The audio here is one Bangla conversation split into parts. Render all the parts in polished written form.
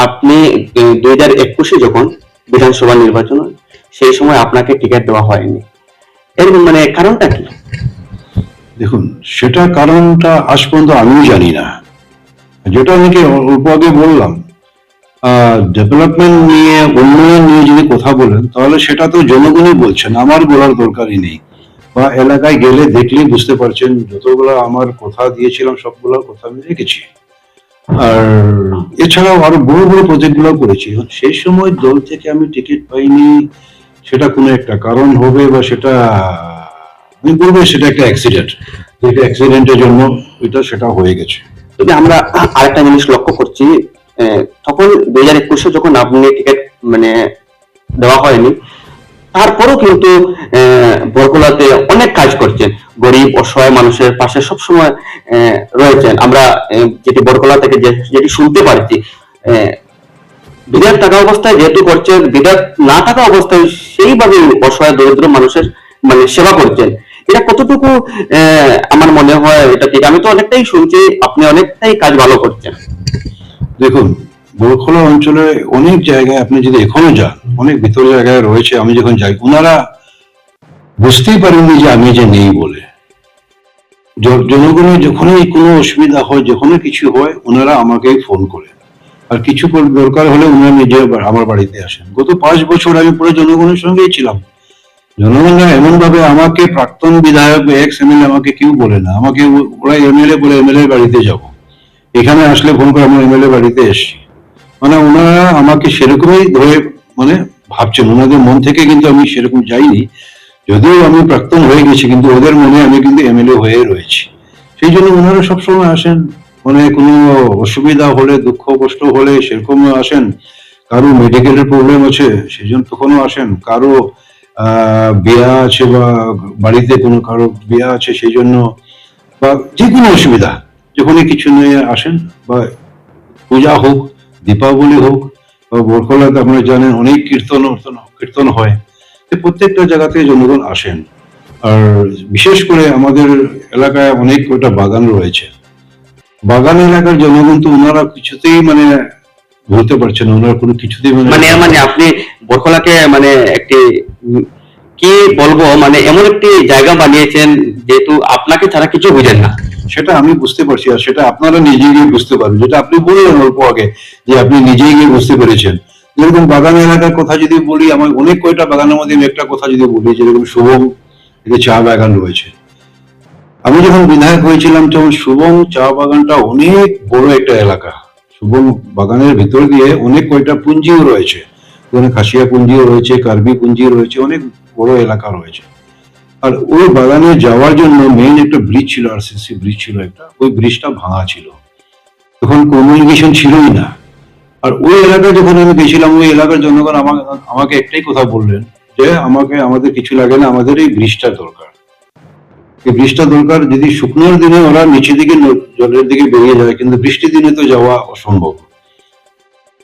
আপনি 2021-এ যখন বিধানসভা নির্বাচন হয়, সেই সময় আপনাকে টিকিট দেওয়া হয়নি, এর মানে কারণটা কি? দেখুন, সেটা কারণটা আজ পর্যন্ত আমিও জানি না। যেটা অনেকে অল্প আগে বললাম, ডেভেলপমেন্ট নিয়ে, উন্নয়ন নিয়ে যদি কথা বলেন, তাহলে সেটা তো জনগণই বলছেন, আমার বলার দরকারই নেই। বা এলাকায় গেলে দেখলেই বুঝতে পারছেন, যতগুলো আমার কথা দিয়েছিলাম সবগুলো কথা আমি রেখেছি। আর এছাড়াও আরো বড় বড় প্রজেক্ট গুলো করেছি। সেই সময় দল থেকে আমি টিকিট পাইনি, সেটা কোনো একটা কারণ হবে, বা সেটা আমি বলবো সেটা একটা অ্যাক্সিডেন্ট, যেটা অ্যাক্সিডেন্টের জন্য সেটা হয়ে গেছে। যদি আমরা আরেকটা জিনিস লক্ষ্য করছি, তখন 2021-এ যখন আপনি টিকিট মানে দেওয়া হয়নি, তারপরও কিন্তু বরগুলাতে অনেক কাজ করছেন, গরিব অসহায় মানুষের পাশে সবসময় রয়েছেন। আমরা যেটি বরগুলা থেকে যেটি শুনতে পারছি, বিরাট টাকা অবস্থায় যেহেতু করছেন, বিরাট না থাকা অবস্থায় সেইভাবে অসহায় দরিদ্র মানুষের মানে সেবা করছেন। এটা কতটুকু আমার মনে হয় এটা ঠিক? আমি তো অনেকটাই শুনছি আপনি অনেকটাই কাজ ভালো করছেন। দেখুন, বরখোলা অঞ্চলে অনেক জায়গায় আপনি যদি এখনো যান, অনেক ভিতর জায়গায় রয়েছে, আমি যখন যাই ওনারা বুঝতেই পারেননি যে আমি যে নেই বলে। জনগণের যখনই কোনো অসুবিধা হয়, যখনই কিছু হয়, ওনারা আমাকেই ফোন করে। আর কিছু দরকার হলে ওনারা নিজে আমার বাড়িতে আসেন। গত 5 বছর আমি পুরো জনগণের সঙ্গেই ছিলাম। জনগণরা এমন ভাবে আমাকে, প্রাক্তন বিধায়ক এক্স এমএলএ আমাকে কেউ বলে না, আমাকে ওরা এমএলএ বলে এমএলএ বাড়িতে যাব, এখানে আসলে ফোন করে আমার এমএলএ বাড়িতে এসছি। মানে ওনারা আমাকে সেরকমই ধরে মানে ভাবছেন, ওনাদের মন থেকে কিন্তু আমি সেরকম যাইনি। যদিও আমি প্রাক্তন হয়ে গেছি, কিন্তু ওদের মনে আমি কিন্তু এমএলএ হয়ে রয়েছি। সেই জন্য ওনারা সবসময় আসেন, মানে কোনো অসুবিধা হলে, দুঃখ কষ্ট হলে সেরকম আসেন। কারো মেডিকেলের প্রবলেম আছে সেই জন্য তখনও আসেন, কারো বিয়া আছে, বা বাড়িতে কোনো কারো বিয়া আছে সেই জন্য, বা যে কোনো অসুবিধা যখনই কিছু নিয়ে আসেন, বা পূজা হোক, দীপাবলি হোক, বা বরখলাতে আপনারা জানেন অনেক কীর্তন হয়, প্রত্যেকটা জায়গা থেকে জনগণ আসেন। আর বিশেষ করে আমাদের এলাকায় অনেক কয়টা বাগান রয়েছে, বাগান এলাকার জনগণ তো ওনারা কিছুতেই মানে বলতে পারছেন, ওনারা কোনো কিছুতেই মানে আপনি বরখলাকে মানে একটি কি বলবো, মানে এমন একটি জায়গা বানিয়েছেন যেহেতু আপনাকে ছাড়া কিছু বুঝেন না। সেটা আমি বুঝতে পারছি, আর সেটা আপনারা নিজে গিয়ে বুঝতে পারবেন, যেটা আপনি বললেন অল্প আগে যে আপনি নিজেই গিয়ে বুঝতে পেরেছেন। যেরকম বাগান এলাকার কথা যদি বলি, আমার অনেক কয়টা বাগানের মধ্যে একটা কথা যদি বলি, যেরকম শুভম চা বাগান রয়েছে। আমি যখন বিধায়ক হয়েছিলাম তখন শুভম চা বাগানটা অনেক বড় একটা এলাকা। শুভম বাগানের ভিতর দিয়ে অনেক কয়টা পুঞ্জিও রয়েছে, ওখানে খাসিয়া পুঞ্জিও রয়েছে, কার্বি পুঞ্জি রয়েছে, অনেক বড় এলাকা রয়েছে। আর ওই বাগানে যাওয়ার জন্য মেইন একটা ব্রিজ ছিল, আরসিসি ব্রিজ ছিল একটা, ওই ব্রিজটা ভাঙা ছিল, তখন কমিউনিকেশন ছিলই না। আর ওই এলাকায় যখন আমি গেছিলাম, ওই এলাকার জনগণ আমাকে একটাই কথা বললেন, যে আমাদের কিছু লাগে না, আমাদের এই ব্রিজটা দরকার। এই ব্রিজটা দরকার, যদি শুকনোর দিনে ওরা নিচে দিকে জলের দিকে বেরিয়ে যায়, কিন্তু বৃষ্টির দিনে তো যাওয়া অসম্ভব।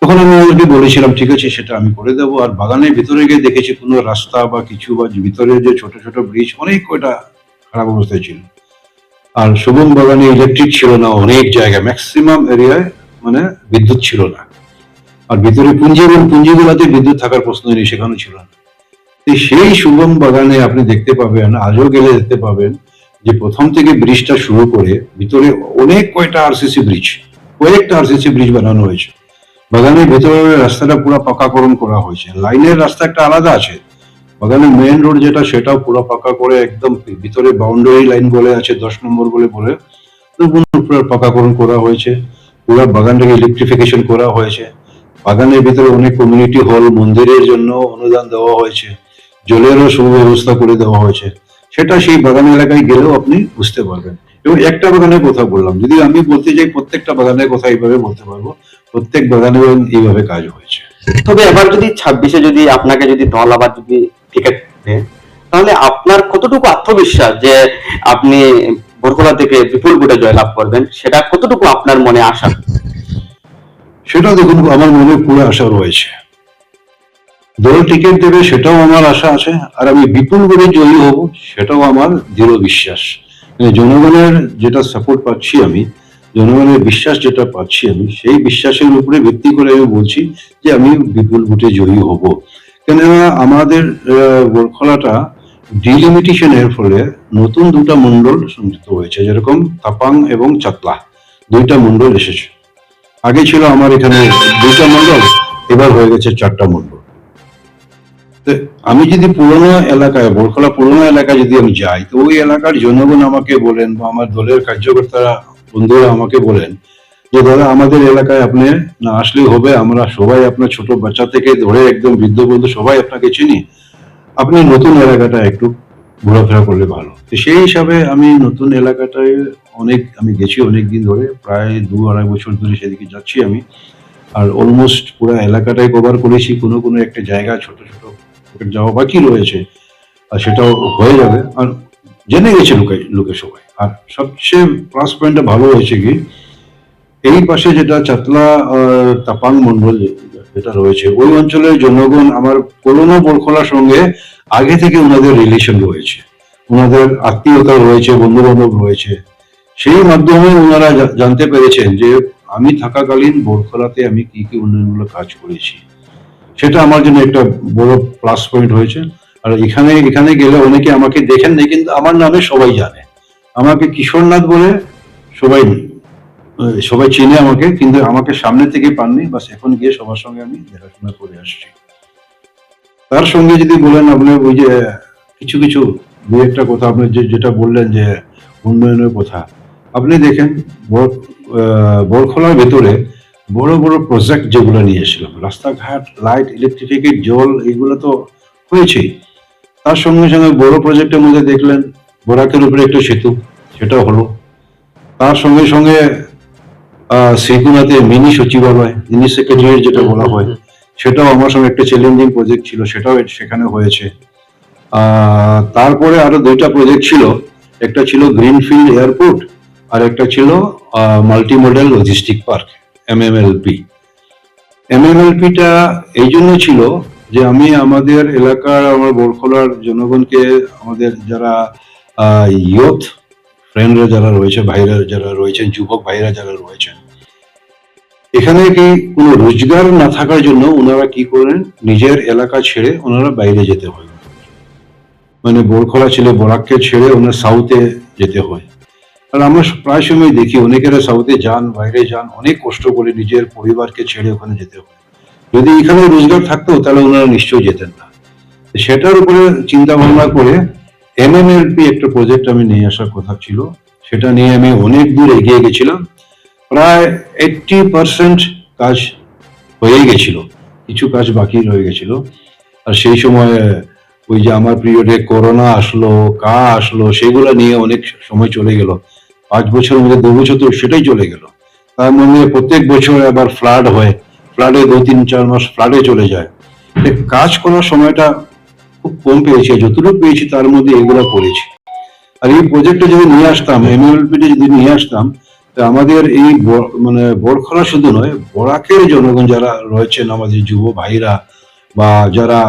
তখন আমি ওদেরকে বলেছিলাম ঠিক আছে, সেটা আমি করে দেবো। আর বাগানের ভিতরে গিয়ে দেখেছি কোনো রাস্তা বা কিছু, বা ভিতরে যে ছোট ছোট ব্রিজ অনেক কয়টা খারাপ অবস্থায় ছিল। আর শুভম বাগানে ইলেকট্রিক ছিল না, অনেক জায়গায় ম্যাক্সিমাম এরিয়ায় মানে বিদ্যুৎ ছিল না। আর ভিতরে পুঞ্জি এবং পুঞ্জিগুলাতে বিদ্যুৎ থাকার প্রশ্ন নেই, সেখানে ছিল না। সেই শুভম বাগানে আপনি দেখতে পাবেন, আজও গেলে দেখতে পাবেন, যে প্রথম থেকে ব্রিজটা শুরু করে ভিতরে অনেক কয়টা আরসিসি ব্রিজ, কয়েকটা আরসিসি ব্রিজ বানানো হয়েছে। বাগানের ভেতরে রাস্তাটা পুরো পাকাকরণ করা হয়েছে, লাইনের রাস্তা একটা আলাদা আছে, বাগানের মেইন রোড যেটা সেটাও পুরো পাকা করে, একদম ভিতরে বাউন্ডারি লাইন বলে আছে, 10 নম্বর বলে পুরো পাকাকরণ করা হয়েছে। পুরো বাগানটাকে ইলেকট্রিফিকেশন করা হয়েছে। বাগানের ভিতরে অনেক কমিউনিটি হল, মন্দিরের জন্য অনুদান দেওয়া হয়েছে, জলেরও সুব্যবস্থা করে দেওয়া হয়েছে। সেটা সেই বাগান এলাকায় গেলেও আপনি বুঝতে পারবেন। এবং একটা বাগানের কথা বললাম, যদি আমি বলতে যাই প্রত্যেকটা বাগানের কথা এইভাবে বলতে পারবো, প্রত্যেক বাগানে এইভাবে কাজ হয়েছে। তবে এবার যদি 26-এ যদি আপনাকে যদি দল আবার যদি টিকিট দেয়, তাহলে আপনার কতটুকু আত্মবিশ্বাস যে আপনি বরগুলা থেকে বিপুল ভোটে জয়লাভ করবেন, সেটা কতটুকু আপনার মনে আশা? সেটা দেখুন, আমার মনে পুরো আশা রয়েছে। দল টিকিট দেবে সেটাও আমার আশা আছে, আর আমি বিপুল ভোটে জয়ী হব সেটাও আমার দৃঢ় বিশ্বাস। জনগণের যেটা সাপোর্ট পাচ্ছি আমি, জনগণের বিশ্বাস যেটা পাচ্ছি আমি, সেই বিশ্বাসের উপরে ভিত্তি করে আমি বলছি যে আমি বিপুল ভোটে জয়ী হব। কেননা আমাদের বরখলাটা ডিলিমিটেশনের ফলে নতুন দুটা মন্ডল সংযুক্ত হয়েছে, যেরকম তাপাং এবং চাতলা দুইটা মন্ডল এসেছে। আগে ছিল আমার এখানে দুইটা মন্ডল, এবার হয়ে গেছে 4টা মন্ডল। তো আমি যদি পুরোনো এলাকায়, বরখলা পুরোনো এলাকায় যদি আমি যাই, তো ওই এলাকার জনগণ আমাকে বলেন বা আমার দলের কার্যকর্তারা বন্ধুরা আমাকে বলেন যে দাদা আমাদের এলাকায় আপনি না আসলেই হবে, আমরা সবাই আপনার ছোট বাচ্চা থেকে ধরে একদম বৃদ্ধ বন্ধু সবাই আপনাকে চিনি, আপনি নতুন এলাকাটা একটু ঘোরাফেরা করলে ভালো। তো সেই হিসাবে আমি নতুন এলাকাটায় আমি গেছি অনেক দিন ধরে, প্রায় 2-2.5 বছর ধরে সেদিকে যাচ্ছি আমি। আর অলমোস্ট পুরো এলাকাটাই কভার করেছি, কোনো কোনো একটা জায়গা ছোট ছোট যাওয়া বাকি রয়েছে, আর সেটাও হয়ে যাবে। আর জেনে গেছে লোকে সবাই। আর সবচেয়ে প্লাস পয়েন্টটা ভালো হয়েছে কি, এই পাশে যেটা চাতলা তাপাং মন্ডল যেটা রয়েছে, ওই অঞ্চলের জনগণ আমার পুরোনো বরখলার সঙ্গে আগে থেকে ওনাদের রিলেশন রয়েছে, ওনাদের আত্মীয়তা রয়েছে, বন্ধু বান্ধব রয়েছে। সেই মাধ্যমে ওনারা জানতে পেরেছেন যে আমি থাকাকালীন বরখলাতে আমি কি কি উন্নয়নমূলক কাজ করেছি। সেটা আমার জন্য একটা বড় প্লাস পয়েন্ট হয়েছে। আর এখানে গেলে অনেকে আমাকে দেখেন না, কিন্তু আমার নামে সবাই জানে, আমাকে কিশোরনাথ বলে সবাই সবাই চিনে আমাকে, কিন্তু আমাকে সামনে থেকে পাননি, বাস এখন গিয়ে সবার সঙ্গে আমি দেখাশোনা করে আসছি। তার সঙ্গে যদি বলেন আপনি ওই যে কিছু কিছু দু একটা কথা আপনি যেটা বললেন যে উন্নয়নের কথা, আপনি দেখেন বরখলার ভেতরে বড় বড় প্রজেক্ট যেগুলো নিয়ে এসেছিলাম, রাস্তাঘাট, লাইট, ইলেকট্রিফিকেট, জল, এইগুলো তো হয়েছেই। তার সঙ্গে সঙ্গে বড় প্রজেক্টের মধ্যে দেখলেন বরাকের উপরে একটা সেতু, সেটাও হলো। তার সঙ্গে সঙ্গে শ্রীকুনাতে মিনি সচিবালয়, মিনি সেক্রেটারিয়েট যেটা বলা হয়, সেটাও আমার সঙ্গে একটা চ্যালেঞ্জিং প্রজেক্ট ছিল, সেটাও সেখানে হয়েছে। তারপরে আরো 2টা প্রজেক্ট ছিল, একটা ছিল গ্রিনফিল্ড এয়ারপোর্ট, আর একটা ছিল multi model logistic park, MMLP। MMLP-টা এই জন্য ছিল যে আমি আমাদের এলাকার, আমার বরখলার জনগণকে, আমাদের যারা ইয়ুথ ফ্রেন্ডরা যারা রয়েছে, ভাইরা যারা রয়েছেন, যুবক ভাইরা যারা রয়েছেন, এখানে কি কোনো রোজগার না থাকার জন্য ওনারা কি করেন, নিজের এলাকা ছেড়ে ওনারা বাইরে যেতে হয়, মানে বরখলা ছেড়ে, বরাককে ছেড়ে ওনার সাউথে যেতে হয়। আর আমরা প্রায় সময় দেখি অনেকেরা সাউথে যান, বাইরে যান, অনেক কষ্ট করে নিজের পরিবারকে ছেড়ে ওখানে যেতে হয়। যদি এখানে রোজগার থাকতো তাহলে ওনারা নিশ্চয়ই যেতেন না। সেটার উপরে চিন্তা ভাবনা করে MMLP একটা প্রজেক্ট আমি নিয়ে আসার কথা ছিল, সেটা নিয়ে আমি অনেক দূর এগিয়ে গেছিলাম। প্রায় 80% কাজ হয়ে গেছিল, কিছু কাজ বাকি রয়ে গেছিল। আর সেই সময় ওই যে আমার পিরিয়ডে করোনা আসলো, আসলো, সেগুলো নিয়ে অনেক সময় চলে গেল। 5 বছরের মধ্যে 2 বছর তো সেটাই চলে গেল। তার মধ্যে প্রত্যেক বছর আবার ফ্লাড হয়, ফ্লাডে 2-3-4 মাস ফ্লাডে চলে যায়। কাজ করার সময়টা খুব কম পেয়েছি, যতটুকু পেয়েছি তার মধ্যে এগুলো করেছি। আর এই প্রজেক্টটা যদি নিয়ে আসতাম, MMLP-টা যদি নিয়ে আসতাম, আমাদের এই মানে বরখলা শুধু নয়, বরাকের জনগণ যারা রয়েছেন, আমাদের যুব ভাইরা বা যারা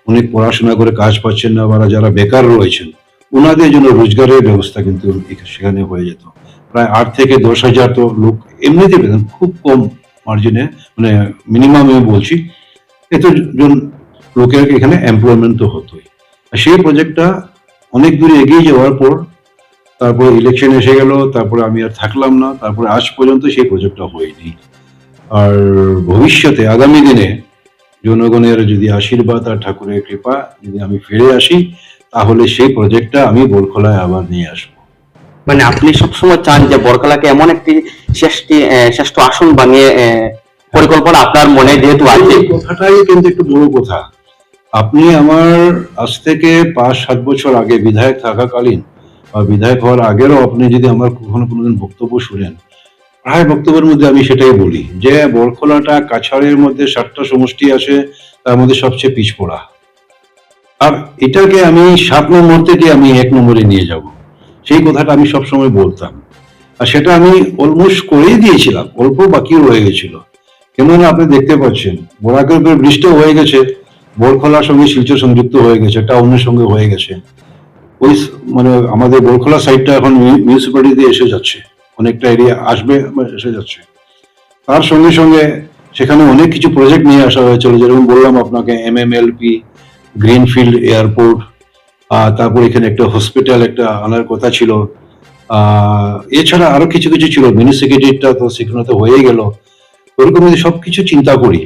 অনেক পড়াশোনা করে কাজ পাচ্ছেন না, বা যারা বেকার রয়েছেন, ওনাদের জন্য রোজগারের ব্যবস্থা কিন্তু সেখানে হয়ে যেত। প্রায় 8 থেকে 10 হাজার তো লোক এমনিতে পেতেন, খুব কম মার্জিনে, মানে মিনিমাম আমি বলছি, এতজন লোকের এখানে এমপ্লয়মেন্ট তো হতোই। আর সেই প্রজেক্টটা অনেক দূরে এগিয়ে যাওয়ার পর তারপরে ইলেকশন এসে গেল, তারপরে আমি আর থাকলাম না, তারপরে আজ পর্যন্ত সেই প্রজেক্টটা হয়নি। আর ভবিষ্যতে আগামী দিনে জনগণের যদি আশীর্বাদ আর ঠাকুরের কৃপা যদি আমি ফিরে আসি, তাহলে সেই প্রজেক্টটা আমি বরখলায় আবার নিয়ে আসবো। মানে আপনি সবসময় চান যে বরখলাকে এমন একটি শ্রেষ্ঠ আসন বানিয়ে পরিকল্পনা আপনার মনে যেহেতু আছে। এই কথাটাই কিন্তু একটু বড় কথা। আপনি আমার আজ থেকে 5-7 বছর আগে বিধায়ক থাকাকালীন বা বিধায়ক হওয়ার আগেরও আপনি যদি আমার কোনোদিন বক্তব্য শুনেন, প্রায় বক্তব্যের মধ্যে আমি সেটাই বলি যে বরখলাটা কাছাড়ের মধ্যে 7টা সমষ্টি আছে, তার মধ্যে সবচেয়ে পিছপড়া। আর এটাকে আমি 7 নম্বর থেকে আমি 1 নম্বরে নিয়ে যাব, সেই কথাটা আমি সবসময় বলতাম। আর সেটা আমি অলমোস্ট করেই দিয়েছিলাম, অল্প বাকি রয়ে গেছিল। কেননা আপনি দেখতে পাচ্ছেন বরাকের উপরে বৃষ্টিও হয়ে গেছে, বরখলার সঙ্গে শিলচর সংযুক্ত হয়ে গেছে, টাউনের সঙ্গে হয়ে গেছে। ওই মানে আমাদের বরখলা সাইডটা এখন মিউনিসিপ্যালিটিতে এসে যাচ্ছে, অনেকটা এরিয়া আসবে বা এসে যাচ্ছে। তার সঙ্গে সঙ্গে সেখানে অনেক কিছু প্রজেক্ট নিয়ে আসা হয়েছিল, যেরকম বললাম আপনাকে MMLP, গ্রিনফিল্ড এয়ারপোর্ট, তারপর এখানে একটা হসপিটাল একটা আনার কথা ছিল। এছাড়া আরো কিছু কিছু ছিল, মিনি সেক্রেটারিটা তো সেখানে তো হয়ে গেল। ওরকম যদি সবকিছু চিন্তা করি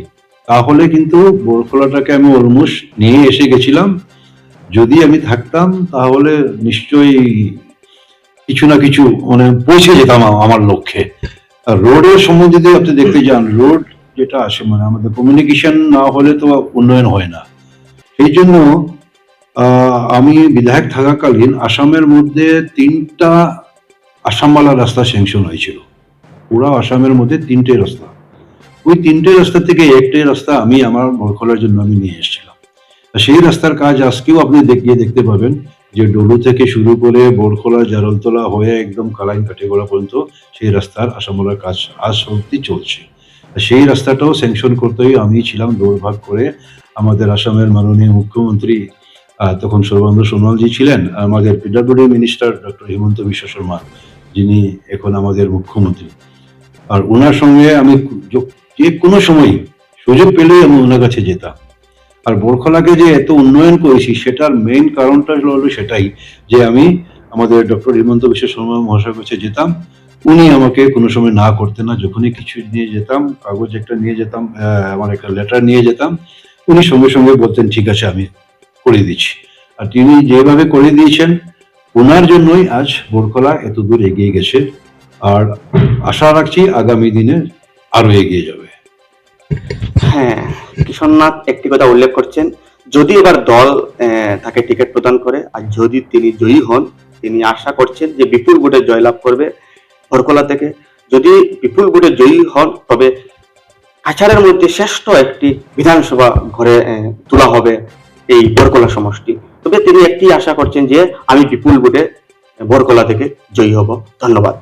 তাহলে কিন্তু বরখোলাটাকে আমি অলমোস্ট নিয়ে এসে গেছিলাম। যদি আমি থাকতাম তাহলে নিশ্চয়ই কিছু না কিছু মানে পৌঁছে যেতাম আমার লক্ষ্যে। আর রোডের সম্বন্ধে যদি আপনি দেখতে যান, রোড যেটা আসে মানে আমাদের কমিউনিকেশন না হলে তো উন্নয়ন হয় না। সেই জন্য আমি বিধায়ক থাকাকালীন আসামের মধ্যে 3টা আসামবালা রাস্তা স্যাংশন হয়েছিল। পুরো আসামের মধ্যে 3টে রাস্তা, ওই 3টে রাস্তা থেকে একটাই রাস্তা আমি আমার বরখলার জন্য আমি নিয়ে এসেছিলাম। সেই রাস্তার কাজ আজকেও আপনি দেখতে পাবেন যে ডলু থেকে শুরু করে বরখলা জারলতলা হয়ে একদম কালাইন কাঠিগড়া পর্যন্ত সেই রাস্তার আসামলার কাজ আজ অব্দি চলছে। সেই রাস্তাটাও স্যাংশন করতেই আমি ছিলাম দৌড়ভাগ করে। আমাদের আসামের মাননীয় মুখ্যমন্ত্রী তখন সর্বানন্দ সোনোয়ালজি ছিলেন, আমাদের PWD minister doctor Himanta Biswa Sarma, যিনি এখন আমাদের মুখ্যমন্ত্রী। আর ওনার সঙ্গে আমি যে কোনো সময় সুযোগ পেলেই আমি ওনার কাছে যেতাম। আর বরখলাকে যে এত উন্নয়ন করেছি সেটার মেইন কারণটা হলো সেটাই যে আমি আমাদের ডক্টর হিমন্ত বিশ্ব শর্মা মহাশয়ের কাছে যেতাম, উনি আমাকে কোনো সময় না করতেন না। যখনই কিছু নিয়ে যেতাম, কাগজ একটা নিয়ে যেতাম, আমার একটা লেটার নিয়ে যেতাম, উনি সঙ্গে সঙ্গে বলতেন ঠিক আছে আমি করে দিচ্ছি। আর তিনি যেভাবে করে দিয়েছেন ওনার জন্যই আজ বরখলা এত দূর এগিয়ে গেছে। আর আশা রাখছি আগামী দিনে আরো এগিয়ে যাবে। হ্যাঁ, কিশোরনাথ একটি কথা উল্লেখ করছেন, যদি এবার দল তাকে টিকিট প্রদান করে আর যদি তিনি জয়ী হন, তিনি আশা করছেন যে বিপুল ভোটে জয়লাভ করবে বরকলা থেকে। যদি বিপুল ভোটে জয়ী হন তবে কাছাড়ের মধ্যে শ্রেষ্ঠ একটি বিধানসভা ঘরে তোলা হবে এই বরকলা সমষ্টি। তবে তিনি একটি আশা করছেন যে আমি বিপুল ভোটে বরকলা থেকে জয়ী হব। ধন্যবাদ।